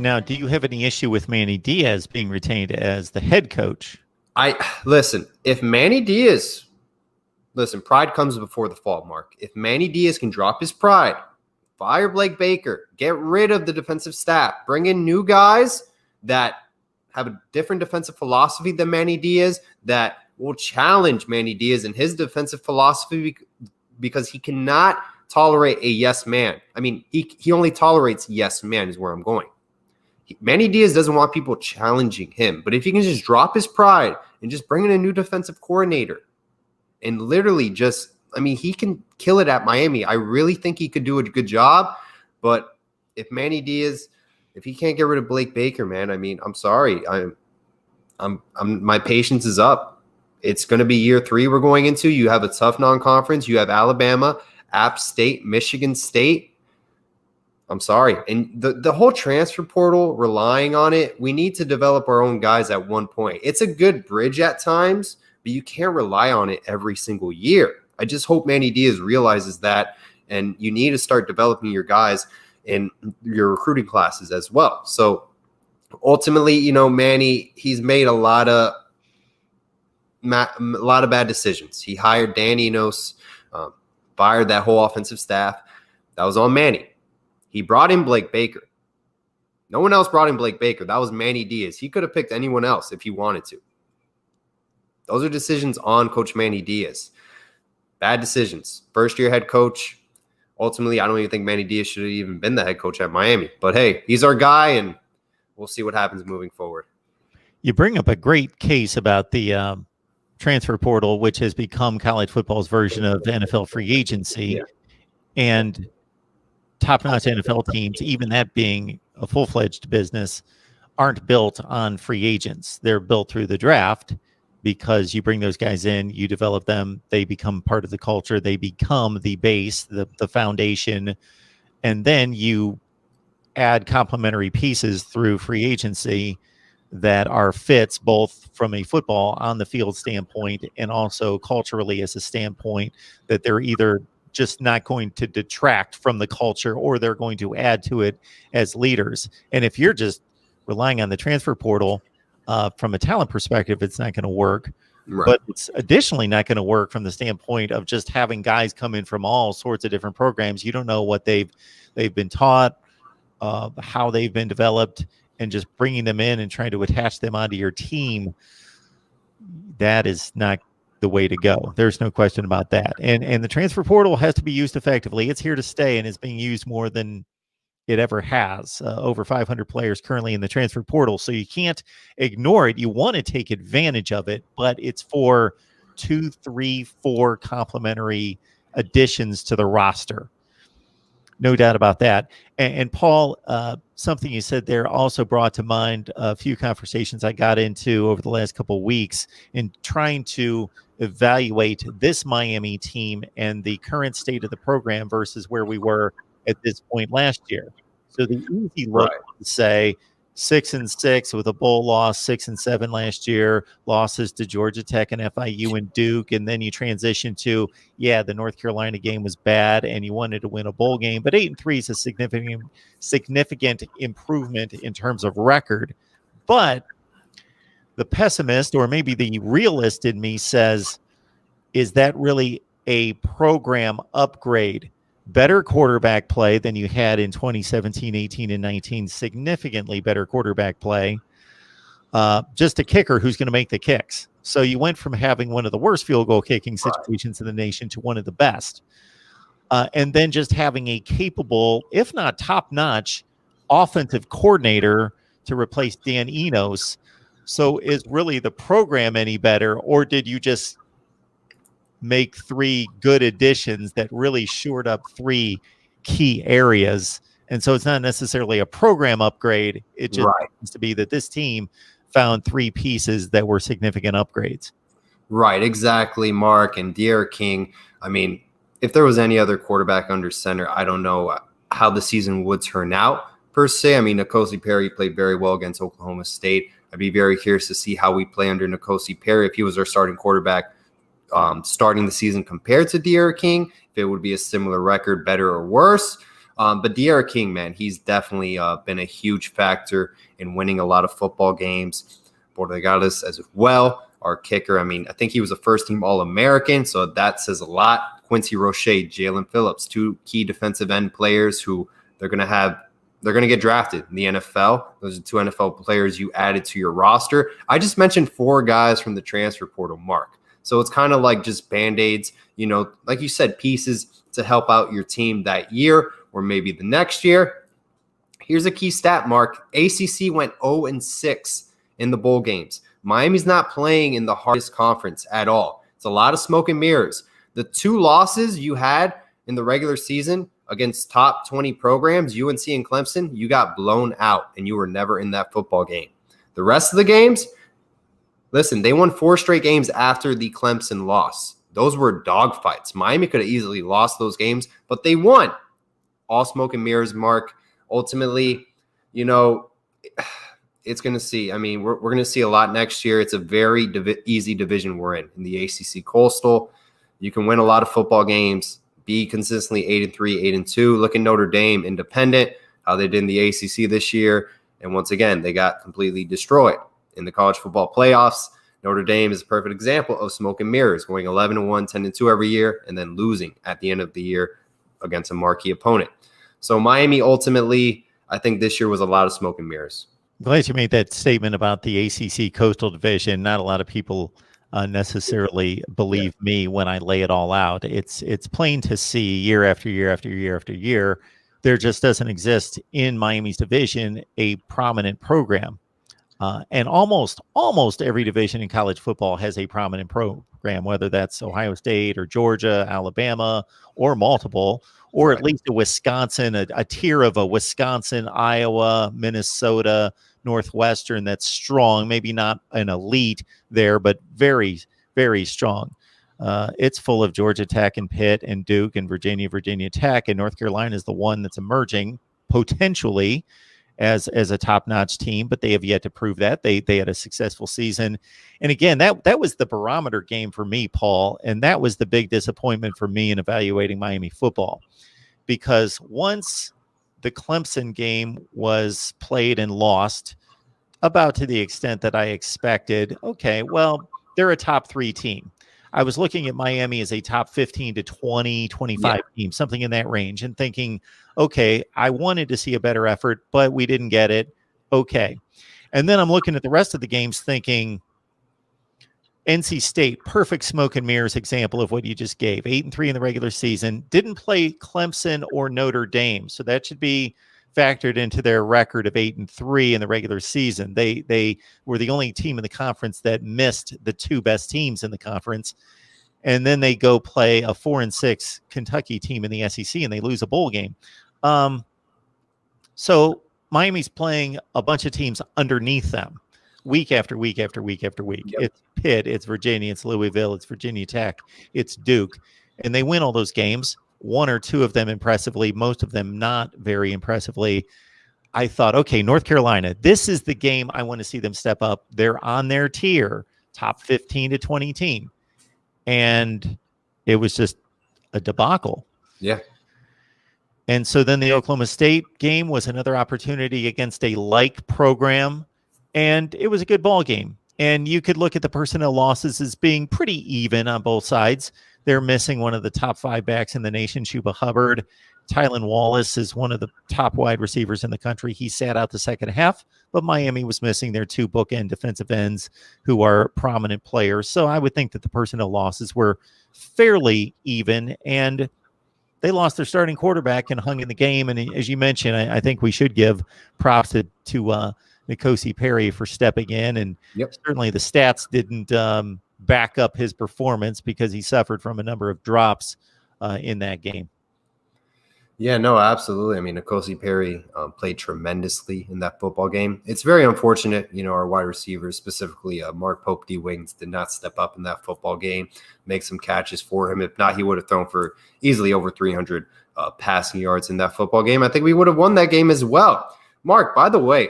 Now, do you have any issue with Manny Diaz being retained as the head coach? If Manny Diaz, pride comes before the fall, Mark. If Manny Diaz can drop his pride, fire Blake Baker, get rid of the defensive staff, bring in new guys that have a different defensive philosophy than Manny Diaz, that will challenge Manny Diaz and his defensive philosophy, because he cannot tolerate a yes man. I mean, he only tolerates yes man is where I'm going. Manny Diaz doesn't want people challenging him, but if he can just drop his pride and just bring in a new defensive coordinator and literally he can kill it at Miami. I really think he could do a good job, but if Manny Diaz, if he can't get rid of Blake Baker, man, I mean, I'm sorry. My patience is up. It's going to be year 3 we're going into. You have a tough non-conference. You have Alabama, App State, Michigan State. I'm sorry. And the whole transfer portal, relying on it, we need to develop our own guys at one point. It's a good bridge at times, but you can't rely on it every single year. I just hope Manny Diaz realizes that, and you need to start developing your guys in your recruiting classes as well. So ultimately, Manny, he's made a lot of bad decisions. He hired Dan Enos, fired that whole offensive staff. That was on Manny. He brought in Blake Baker. No one else brought in Blake Baker. That was Manny Diaz. He could have picked anyone else if he wanted to. Those are decisions on Coach Manny Diaz. Bad decisions. First-year head coach. Ultimately, I don't even think Manny Diaz should have even been the head coach at Miami. But, hey, he's our guy, and we'll see what happens moving forward. You bring up a great case about the transfer portal, which has become college football's version of NFL free agency. Yeah. And top-notch NFL teams, even that being a full-fledged business, aren't built on free agents. They're built through the draft, because you bring those guys in, you develop them, they become part of the culture, they become the base, the foundation, and then you add complementary pieces through free agency that are fits both from a football on the field standpoint and also culturally as a standpoint, that they're either just not going to detract from the culture or they're going to add to it as leaders. And if you're just relying on the transfer portal, from a talent perspective, it's not going to work. Right. But it's additionally not going to work from the standpoint of just having guys come in from all sorts of different programs. You don't know what they've been taught, how they've been developed, and just bringing them in and trying to attach them onto your team. That is not the way to go. There's no question about that. And the transfer portal has to be used effectively. It's here to stay, and it's being used more than it ever has. Over 500 players currently in the transfer portal, so you can't ignore it. You want to take advantage of it, but it's for 2, 3, 4 complementary additions to the roster. No doubt about that. And Paul, something you said there also brought to mind a few conversations I got into over the last couple of weeks in trying to evaluate this Miami team and the current state of the program versus where we were at this point last year. So the easy look to say 6-6 with a bowl loss, 6-7 last year, losses to Georgia Tech and FIU and Duke, and then you transition to, the North Carolina game was bad and you wanted to win a bowl game, but 8-3 is a significant improvement in terms of record. But the pessimist, or maybe the realist in me, says, is that really a program upgrade? Better quarterback play than you had in 2017, 18, and 19. Significantly better quarterback play. Just a kicker who's going to make the kicks. So you went from having one of the worst field goal kicking situations in the nation to one of the best. And then just having a capable, if not top-notch, offensive coordinator to replace Dan Enos. So is really the program any better, or did you just make 3 good additions that really shored up 3 key areas? And so it's not necessarily a program upgrade. It just happens to be that this team found 3 pieces that were significant upgrades. Right, exactly, Mark. And De'Aaron King, I mean, if there was any other quarterback under center, I don't know how the season would turn out per se. I mean, N'Kosi Perry played very well against Oklahoma State. I'd be very curious to see how we play under N'Kosi Perry if he was our starting quarterback starting the season compared to De'Aaron King, if it would be a similar record, better or worse. But De'Ara King, man, he's definitely been a huge factor in winning a lot of football games. Borregales as well, our kicker. I mean, I think he was a first-team All-American, so that says a lot. Quincy Roche, Jalen Phillips, two key defensive end players who they're going to get drafted in the NFL. Those are two NFL players you added to your roster. I just mentioned 4 guys from the transfer portal, Mark. So it's kind of like just Band-Aids, like you said, pieces to help out your team that year or maybe the next year. Here's a key stat, Mark. ACC went 0-6 in the bowl games. Miami's not playing in the hardest conference at all. It's a lot of smoke and mirrors. The 2 losses you had in the regular season against top 20 programs, UNC and Clemson, you got blown out and you were never in that football game. The rest of the games, listen, they won 4 straight games after the Clemson loss. Those were dogfights. Miami could have easily lost those games, but they won. All smoke and mirrors, Mark. Ultimately, it's going to see. I mean, we're going to see a lot next year. It's a very easy division we're in the ACC Coastal. You can win a lot of football games, be consistently 8-3, 8-2. Look at Notre Dame, independent, how they did in the ACC this year. And once again, they got completely destroyed in the college football playoffs. Notre Dame is a perfect example of smoke and mirrors, going 11-1, 10-2 every year, and then losing at the end of the year against a marquee opponent. So Miami, ultimately, I think this year was a lot of smoke and mirrors. Glad you made that statement about the ACC Coastal Division. Not a lot of people necessarily believe me when I lay it all out. It's plain to see year after year after year after year, there just doesn't exist in Miami's division a prominent program. And almost every division in college football has a prominent program, whether that's Ohio State or Georgia, Alabama, or multiple, or at least a Wisconsin, a tier of a Wisconsin, Iowa, Minnesota, Northwestern that's strong, maybe not an elite there, but very, very strong. It's full of Georgia Tech and Pitt and Duke and Virginia Tech, and North Carolina is the one that's emerging potentially as a top-notch team, but they have yet to prove that. They had a successful season. And again, that was the barometer game for me, Paul, and that was the big disappointment for me in evaluating Miami football. Because once the Clemson game was played and lost, about to the extent that I expected, okay, well, they're a top 3 team. I was looking at Miami as a top 15 to 20, 25 team, something in that range, and thinking, okay, I wanted to see a better effort, but we didn't get it. Okay. And then I'm looking at the rest of the games thinking, NC State, perfect smoke and mirrors example of what you just gave. 8-3 in the regular season. Didn't play Clemson or Notre Dame, so that should be factored into their record of 8-3 in the regular season. They were the only team in the conference that missed the 2 best teams in the conference, and then they go play a 4-6 Kentucky team in the SEC, and they lose a bowl game. So Miami's playing a bunch of teams underneath them, week after week after week after week. Yep. It's Pitt, it's Virginia, it's Louisville, it's Virginia Tech, it's Duke, and they win all those games. 1 or 2 of them impressively, most of them not very impressively. I thought, okay, North Carolina, this is the game I want to see them step up. They're on their tier, top 15 to 20 team. And it was just a debacle. Yeah. And so then the Oklahoma State game was another opportunity against a like program, and it was a good ball game. And you could look at the personnel losses as being pretty even on both sides. They're missing one of the top 5 backs in the nation, Chuba Hubbard. Tylan Wallace is one of the top wide receivers in the country. He sat out the second half, but Miami was missing their 2 bookend defensive ends who are prominent players. So I would think that the personnel losses were fairly even, and they lost their starting quarterback and hung in the game. And as you mentioned, I think we should give props to N'Kosi Perry for stepping in. And certainly the stats didn't back up his performance because he suffered from a number of drops in that game. Yeah, no, absolutely. I mean, N'Kosi Perry played tremendously in that football game. It's very unfortunate, our wide receivers, specifically Mark Pope D. Wings, did not step up in that football game, make some catches for him. If not, he would have thrown for easily over 300 passing yards in that football game. I think we would have won that game as well. Mark, by the way,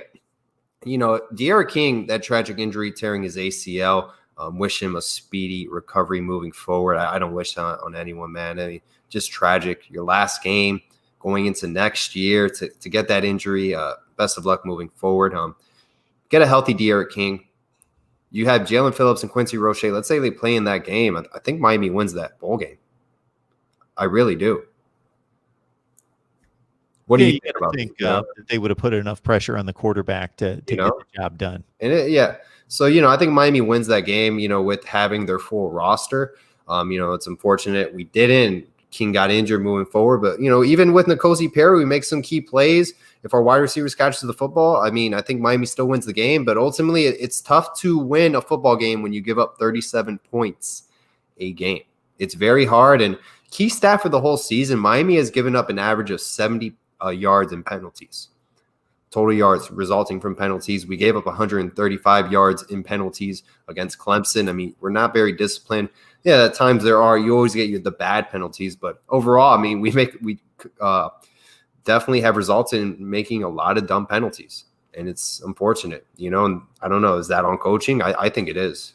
De'Ara King, that tragic injury, tearing his ACL, wish him a speedy recovery moving forward. I don't wish that on anyone, man. I mean, just tragic. Your last game, going into next year to get that injury. Best of luck moving forward. Get a healthy De'Aaron King. You have Jalen Phillips and Quincy Roche. Let's say they play in that game. I think Miami wins that bowl game. I really do. What do you think about that they would have put enough pressure on the quarterback to get the job done? And so, I think Miami wins that game, with having their full roster. It's unfortunate we didn't. King got injured moving forward. But, even with N'Kosi Perry, we make some key plays. If our wide receivers catch the football, I think Miami still wins the game. But ultimately, it's tough to win a football game when you give up 37 points a game. It's very hard. And key stat for the whole season, Miami has given up an average of 70 yards in penalties. Total yards resulting from penalties. We gave up 135 yards in penalties against Clemson. We're not very disciplined. Yeah, at times you always get the bad penalties, but overall, we definitely have resulted in making a lot of dumb penalties, and it's unfortunate, and I don't know, is that on coaching? I think it is.